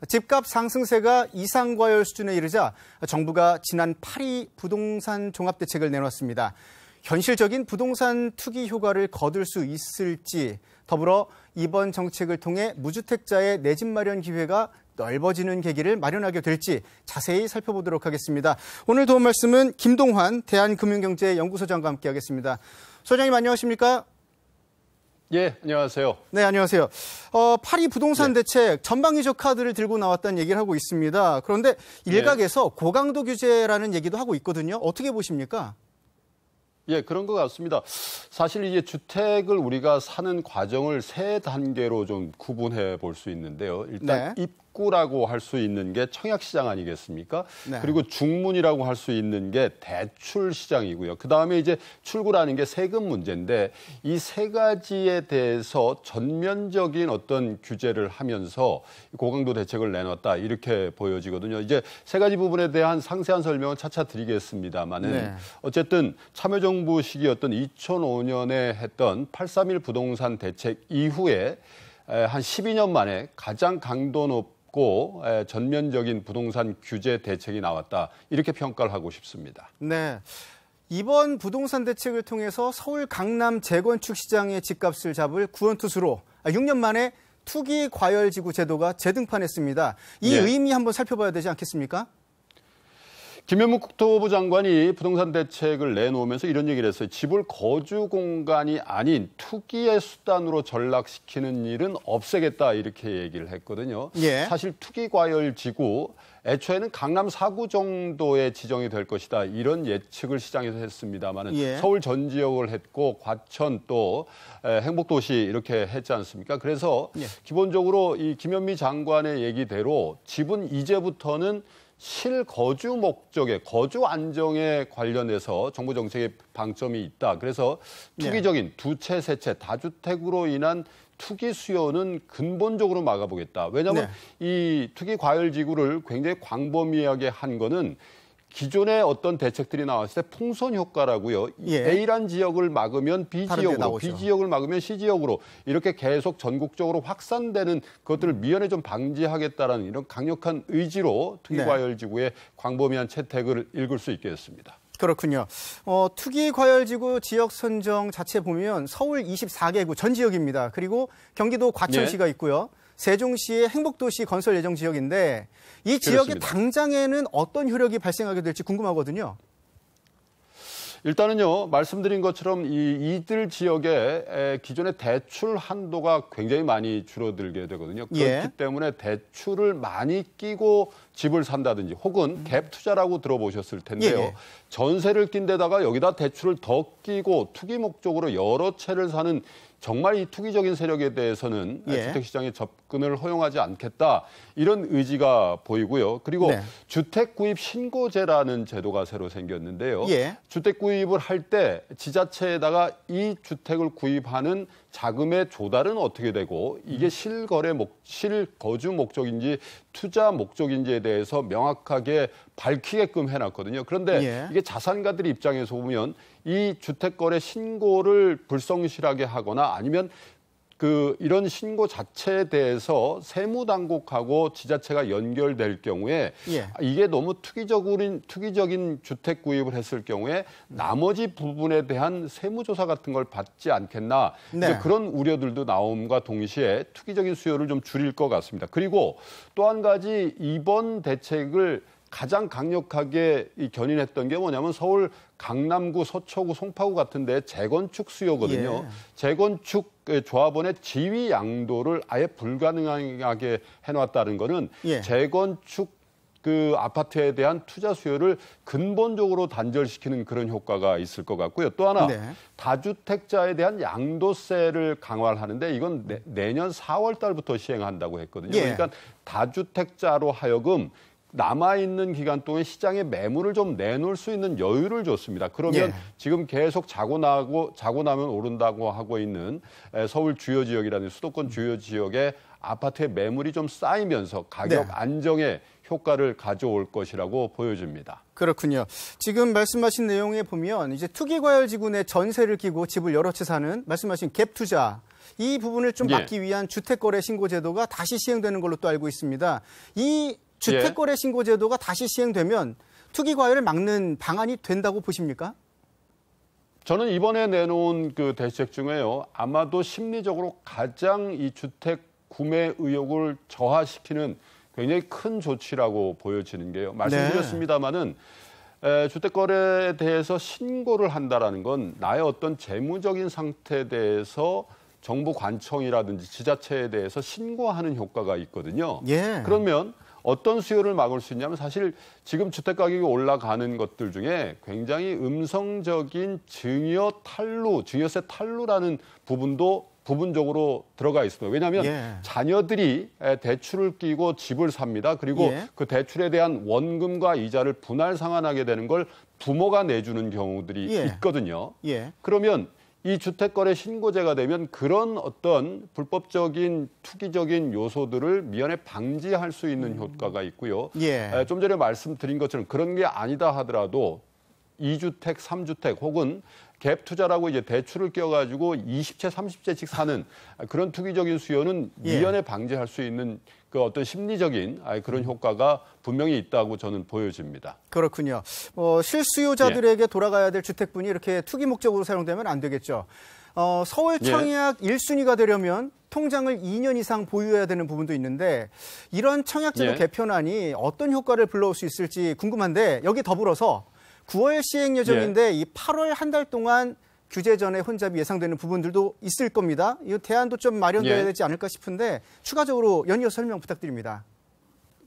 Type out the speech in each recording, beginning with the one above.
집값 상승세가 이상과열 수준에 이르자 정부가 지난 8일 부동산 종합대책을 내놨습니다. 현실적인 부동산 투기 효과를 거둘 수 있을지, 더불어 이번 정책을 통해 무주택자의 내 집 마련 기회가 넓어지는 계기를 마련하게 될지 자세히 살펴보도록 하겠습니다. 오늘 도움 말씀은 김동환 대한금융경제연구소장과 함께하겠습니다. 소장님 안녕하십니까? 예, 안녕하세요. 네, 안녕하세요. 8.2 부동산 대책 전방위적 카드를 들고 나왔다는 얘기를 하고 있습니다. 그런데 일각에서 고강도 규제라는 얘기도 하고 있거든요. 어떻게 보십니까? 예, 그런 것 같습니다. 사실 이제 주택을 우리가 사는 과정을 세 단계로 좀 구분해 볼 수 있는데요. 일단 입구라고 할 수 있는 게 청약시장 아니겠습니까? 네. 그리고 중문이라고 할 수 있는 게 대출시장이고요. 그다음에 이제 출구라는 게 세금 문제인데 이 세 가지에 대해서 전면적인 어떤 규제를 하면서 고강도 대책을 내놨다 이렇게 보여지거든요. 이제 세 가지 부분에 대한 상세한 설명은 차차 드리겠습니다만은 어쨌든 참여정부 시기였던 2005년에 했던 831 부동산 대책 이후에 한 12년 만에 가장 강도 높고 전면적인 부동산 규제 대책이 나왔다. 이렇게 평가를 하고 싶습니다. 네. 이번 부동산 대책을 통해서 서울 강남 재건축 시장의 집값을 잡을 구원투수로 6년 만에 투기 과열지구 제도가 재등판했습니다. 이 의미 한번 살펴봐야 되지 않겠습니까? 김현무 국토부 장관이 부동산 대책을 내놓으면서 이런 얘기를 했어요. 집을 거주 공간이 아닌 투기의 수단으로 전락시키는 일은 없애겠다 이렇게 얘기를 했거든요. 사실 투기 과열 지구 애초에는 강남 4구 정도의 지정이 될 것이다 이런 예측을 시장에서 했습니다만은 서울 전 지역을 했고 과천 또 행복도시 이렇게 했지 않습니까? 그래서 기본적으로 이 김현미 장관의 얘기대로 집은 이제부터는 실거주 목적의 거주 안정에 관련해서 정부 정책의 방점이 있다. 그래서 투기적인 두 채, 세 채, 다주택으로 인한 투기 수요는 근본적으로 막아보겠다. 왜냐하면 이 투기 과열 지구를 굉장히 광범위하게 한 거는 기존의 어떤 대책들이 나왔을 때 풍선 효과라고요. A란 지역을 막으면 B 지역으로, B 지역을 막으면 C 지역으로 이렇게 계속 전국적으로 확산되는 것들을 미연에 좀 방지하겠다라는 이런 강력한 의지로 투기과열지구의 광범위한 채택을 읽을 수 있겠습니다. 그렇군요. 투기과열지구 지역 선정 자체 보면 서울 24개구 전 지역입니다. 그리고 경기도 과천시가 있고요. 세종시의 행복도시 건설 예정 지역인데 이 지역의 당장에는 어떤 효력이 발생하게 될지 궁금하거든요. 일단은요, 말씀드린 것처럼 이들 지역의 기존의 대출 한도가 굉장히 많이 줄어들게 되거든요. 그렇기 때문에 대출을 많이 끼고 집을 산다든지 혹은 갭 투자라고 들어보셨을 텐데요. 전세를 낀 데다가 여기다 대출을 더 끼고 투기 목적으로 여러 채를 사는 정말 이 투기적인 세력에 대해서는 주택시장에 접근을 허용하지 않겠다 이런 의지가 보이고요. 그리고 주택구입 신고제라는 제도가 새로 생겼는데요. 주택 구입을 할 때 지자체에다가 이 주택을 구입하는 자금의 조달은 어떻게 되고 이게 실거주 목적인지 투자 목적인지에 대해서 명확하게 밝히게끔 해놨거든요. 그런데 이게 자산가들 입장에서 보면 이 주택거래 신고를 불성실하게 하거나 아니면 이런 신고 자체에 대해서 세무당국하고 지자체가 연결될 경우에 이게 너무 투기적인 주택 구입을 했을 경우에 나머지 부분에 대한 세무조사 같은 걸 받지 않겠나 그런 우려들도 나옴과 동시에 투기적인 수요를 좀 줄일 것 같습니다. 그리고 또 한 가지 이번 대책을 가장 강력하게 견인했던 게 뭐냐면 서울 강남구, 서초구, 송파구 같은 데 재건축 수요거든요. 재건축 조합원의 지위 양도를 아예 불가능하게 해놨다는 거는 재건축 아파트에 대한 투자 수요를 근본적으로 단절시키는 그런 효과가 있을 것 같고요. 또 하나 다주택자에 대한 양도세를 강화를 하는데 이건 내년 4월 달부터 시행한다고 했거든요. 그러니까 다주택자로 하여금 남아있는 기간 동안 시장에 매물을 좀 내놓을 수 있는 여유를 줬습니다. 그러면 지금 계속 자고 나면 오른다고 하고 있는 서울 주요 지역이라는 수도권 주요 지역의 아파트의 매물이 좀 쌓이면서 가격 안정에 효과를 가져올 것이라고 보여집니다. 그렇군요. 지금 말씀하신 내용에 보면 이제 투기과열지구 내 전세를 끼고 집을 여러 채 사는 말씀하신 갭 투자 이 부분을 좀 막기 위한 주택거래 신고제도가 다시 시행되는 걸로 또 알고 있습니다. 이 주택거래 신고제도가 다시 시행되면 투기 과열을 막는 방안이 된다고 보십니까? 저는 이번에 내놓은 그 대책 중에요. 아마도 심리적으로 가장 이 주택 구매 의욕을 저하시키는 굉장히 큰 조치라고 보여지는 게요. 말씀드렸습니다마는 주택거래에 대해서 신고를 한다라는 건 나의 어떤 재무적인 상태에 대해서 정부 관청이라든지 지자체에 대해서 신고하는 효과가 있거든요. 그러면 어떤 수요를 막을 수 있냐면 사실 지금 주택 가격이 올라가는 것들 중에 굉장히 음성적인 증여세 탈루라는 부분도 부분적으로 들어가 있습니다. 왜냐하면 자녀들이 대출을 끼고 집을 삽니다. 그리고 그 대출에 대한 원금과 이자를 분할 상환하게 되는 걸 부모가 내주는 경우들이 있거든요. 그러면 이 주택거래 신고제가 되면 그런 어떤 불법적인 투기적인 요소들을 미연에 방지할 수 있는 효과가 있고요. 좀 전에 말씀드린 것처럼 그런 게 아니다 하더라도 2주택, 3주택 혹은 갭 투자라고 이제 대출을 껴가지고 20채, 30채씩 사는 그런 투기적인 수요는 미연에 방지할 수 있는 그 어떤 심리적인 그런 효과가 분명히 있다고 저는 보여집니다. 그렇군요. 실수요자들에게 돌아가야 될 주택분이 이렇게 투기 목적으로 사용되면 안 되겠죠. 서울 청약 1순위가 되려면 통장을 2년 이상 보유해야 되는 부분도 있는데 이런 청약제도 개편안이 어떤 효과를 불러올 수 있을지 궁금한데 여기 더불어서 9월 시행 예정인데 이 8월 한 달 동안 규제 전에 혼잡이 예상되는 부분들도 있을 겁니다. 이 대안도 좀 마련돼야 되지 않을까 싶은데 추가적으로 연이어 설명 부탁드립니다.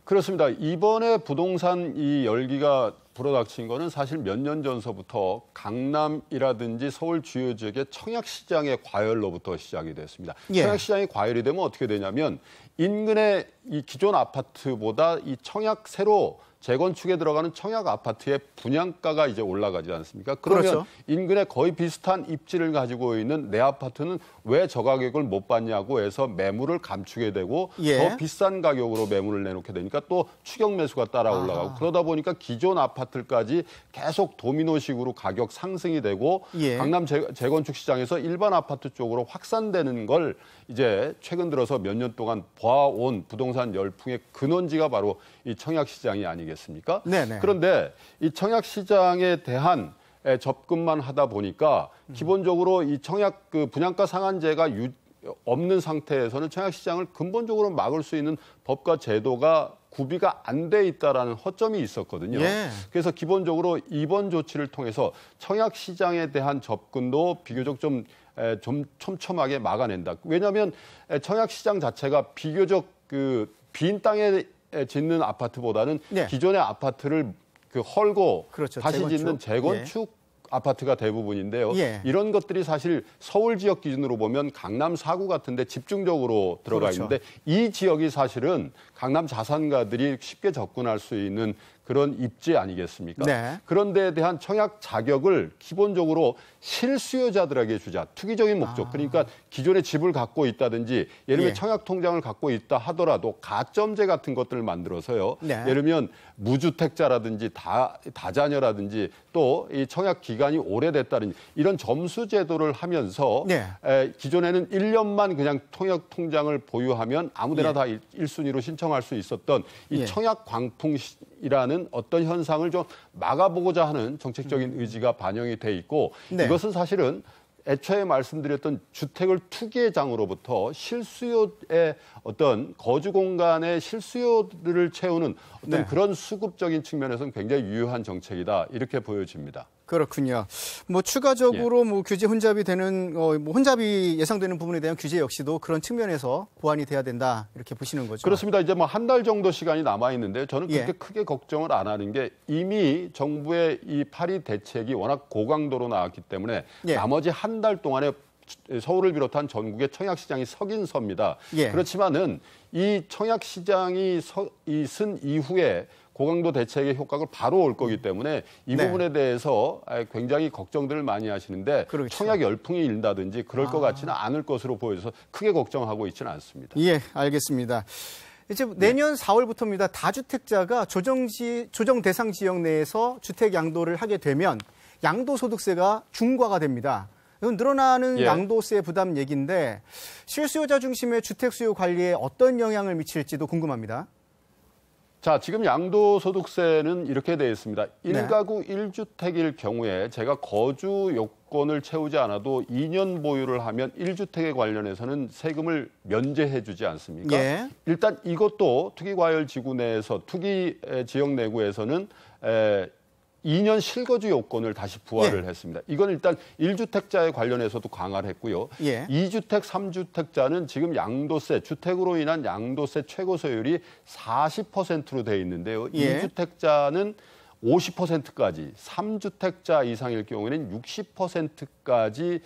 그렇습니다. 이번에 부동산 이 열기가 불어닥친 거는 사실 몇 년 전서부터 강남이라든지 서울 주요 지역의 청약 시장의 과열로부터 시작이 됐습니다. 청약 시장이 과열이 되면 어떻게 되냐면 인근의 이 기존 아파트보다 이 청약 새로 재건축에 들어가는 청약 아파트의 분양가가 이제 올라가지 않습니까? 그러면 인근에 거의 비슷한 입지를 가지고 있는 내 아파트는 왜 저 가격을 못 받냐고 해서 매물을 감추게 되고 더 비싼 가격으로 매물을 내놓게 되니까 또 추격 매수가 따라 올라가고 그러다 보니까 기존 아파트까지 계속 도미노식으로 가격 상승이 되고 강남 재건축 시장에서 일반 아파트 쪽으로 확산되는 걸 이제 최근 들어서 몇 년 동안 봐온 부동산 열풍의 근원지가 바로 이 청약 시장이 아니겠습니까? 그런데 이 청약 시장에 대한 접근만 하다 보니까 기본적으로 이 청약 그 분양가 상한제가 없는 상태에서는 청약 시장을 근본적으로 막을 수 있는 법과 제도가 구비가 안 돼 있다라는 허점이 있었거든요. 그래서 기본적으로 이번 조치를 통해서 청약 시장에 대한 접근도 비교적 좀 촘촘하게 막아낸다. 왜냐하면 청약 시장 자체가 비교적 그 빈 땅에 짓는 아파트보다는 기존의 아파트를 그 헐고 다시 재건축? 짓는 재건축 아파트가 대부분인데요. 이런 것들이 사실 서울 지역 기준으로 보면 강남 4구 같은데 집중적으로 들어가 있는데 이 지역이 사실은 강남 자산가들이 쉽게 접근할 수 있는 그런 입지 아니겠습니까? 그런 데에 대한 청약 자격을 기본적으로 실수요자들에게 주자. 투기적인 목적. 그러니까 기존에 집을 갖고 있다든지 예를 들면 청약 통장을 갖고 있다 하더라도 가점제 같은 것들을 만들어서요. 예를 들면 무주택자라든지 다자녀라든지 또 이 청약 기간이 오래됐다든지 이런 점수 제도를 하면서 기존에는 1년만 그냥 청약 통장을 보유하면 아무데나 다 1순위로 신청할 수 있었던 이 청약 광풍이라는 어떤 현상을 좀 막아보고자 하는 정책적인 의지가 반영이 돼 있고 이것은 사실은 애초에 말씀드렸던 주택을 투기의 장으로부터 실수요의 어떤 거주 공간의 실수요들을 채우는 어떤 그런 수급적인 측면에서는 굉장히 유효한 정책이다 이렇게 보여집니다. 그렇군요. 뭐 추가적으로 뭐 규제 혼잡이 되는 뭐 혼잡이 예상되는 부분에 대한 규제 역시도 그런 측면에서 보완이 돼야 된다 이렇게 보시는 거죠. 그렇습니다. 이제 뭐 한 달 정도 시간이 남아 있는데 저는 그렇게 크게 걱정을 안 하는 게 이미 정부의 이 파리 대책이 워낙 고강도로 나왔기 때문에 나머지 한 달 동안에 서울을 비롯한 전국의 청약 시장이 서긴 섭니다. 그렇지만은 이 청약 시장이 쓴 이후에 고강도 대책의 효과가 바로 올 거기 때문에 이 부분에 대해서 굉장히 걱정들을 많이 하시는데 청약 열풍이 일다든지 그럴 것 같지는 않을 것으로 보여서 크게 걱정하고 있지는 않습니다. 알겠습니다. 이제 내년 4월부터입니다. 다주택자가 조정 대상 지역 내에서 주택 양도를 하게 되면 양도소득세가 중과가 됩니다. 이건 늘어나는 예. 양도세 부담 얘기인데 실수요자 중심의 주택 수요 관리에 어떤 영향을 미칠지도 궁금합니다. 자, 지금 양도소득세는 이렇게 되어 있습니다. 네. 1가구 1주택일 경우에 제가 거주 요건을 채우지 않아도 2년 보유를 하면 1주택에 관련해서는 세금을 면제해 주지 않습니까? 예. 일단 이것도 투기과열지구 내에서 투기지역 내구에서는 2년 실거주 요건을 다시 부활을 했습니다. 이건 일단 1주택자에 관련해서도 강화를 했고요. 예. 2주택, 3주택자는 지금 양도세, 주택으로 인한 양도세 최고 소율이 40%로 돼 있는데요. 예. 2주택자는 50%까지, 3주택자 이상일 경우에는 60%까지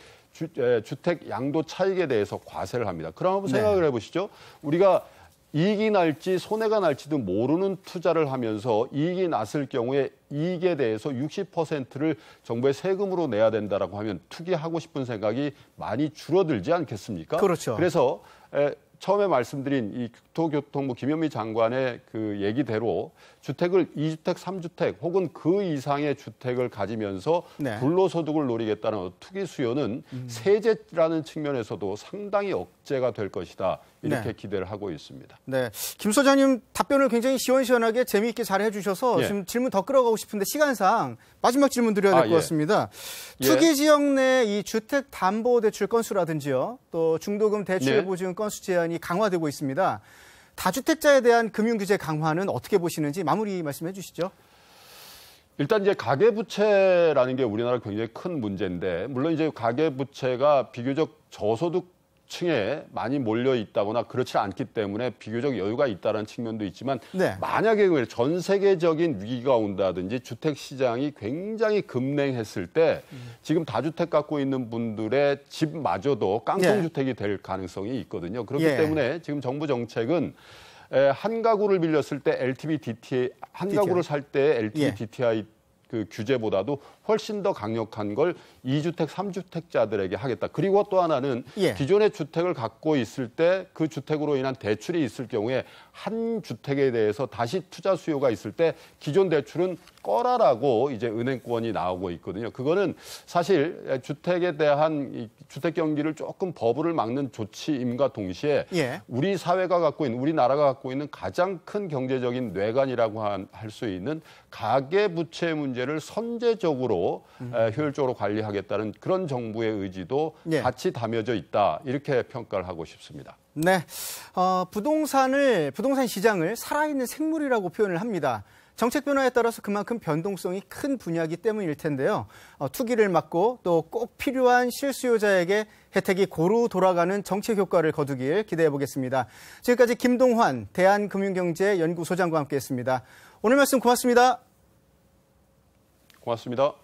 주택 양도 차익에 대해서 과세를 합니다. 그럼 한번 생각을 해보시죠. 우리가 이익이 날지 손해가 날지도 모르는 투자를 하면서 이익이 났을 경우에 이익에 대해서 60%를 정부에 세금으로 내야 된다라고 하면 투기하고 싶은 생각이 많이 줄어들지 않겠습니까? 그렇죠. 그래서 처음에 말씀드린 이 국토교통부 김현미 장관의 그 얘기대로 주택을 2주택, 3주택 혹은 그 이상의 주택을 가지면서 네. 불로소득을 노리겠다는 투기 수요는 세제라는 측면에서도 상당히 억제가 될 것이다. 이렇게 네. 기대를 하고 있습니다. 네, 김 소장님 답변을 굉장히 시원시원하게 재미있게 잘 해주셔서 예. 지금 질문 더 끌어가고 싶은데 시간상 마지막 질문 드려야 될 것 예. 같습니다. 예. 투기 지역 내 이 주택 담보 대출 건수라든지요, 또 중도금 대출 네. 보증 건수 제한이 강화되고 있습니다. 다주택자에 대한 금융 규제 강화는 어떻게 보시는지 마무리 말씀해 주시죠. 일단 이제 가계부채라는 게 우리나라 굉장히 큰 문제인데, 물론 이제 가계부채가 비교적 저소득층에 많이 몰려 있다거나 그렇지 않기 때문에 비교적 여유가 있다는 측면도 있지만, 네. 만약에 전 세계적인 위기가 온다든지 주택 시장이 굉장히 급냉했을 때 지금 다주택 갖고 있는 분들의 집마저도 깡통주택이 될 가능성이 있거든요. 그렇기 예. 때문에 지금 정부 정책은 한 가구를 빌렸을 때 LTV DTI, 한 가구를 살 때 LTV 예. DTI 그 규제보다도 훨씬 더 강력한 걸 2주택, 3주택자들에게 하겠다. 그리고 또 하나는 예. 기존의 주택을 갖고 있을 때 그 주택으로 인한 대출이 있을 경우에 한 주택에 대해서 다시 투자 수요가 있을 때 기존 대출은 꺼라라고 이제 은행권이 나오고 있거든요. 그거는 사실 주택에 대한 이 주택 경기를 조금 버블을 막는 조치임과 동시에 예. 우리 사회가 갖고 있는, 우리나라가 갖고 있는 가장 큰 경제적인 뇌관이라고 할 수 있는 가계부채 문제를 선제적으로 효율적으로 관리하겠다는 그런 정부의 의지도 예. 같이 담여져 있다. 이렇게 평가를 하고 싶습니다. 네, 부동산 시장을 살아있는 생물이라고 표현을 합니다. 정책 변화에 따라서 그만큼 변동성이 큰 분야이기 때문일 텐데요. 투기를 막고 또 꼭 필요한 실수요자에게 혜택이 고루 돌아가는 정책 효과를 거두길 기대해 보겠습니다. 지금까지 김동환 대한금융경제연구소장과 함께했습니다. 오늘 말씀 고맙습니다. 고맙습니다.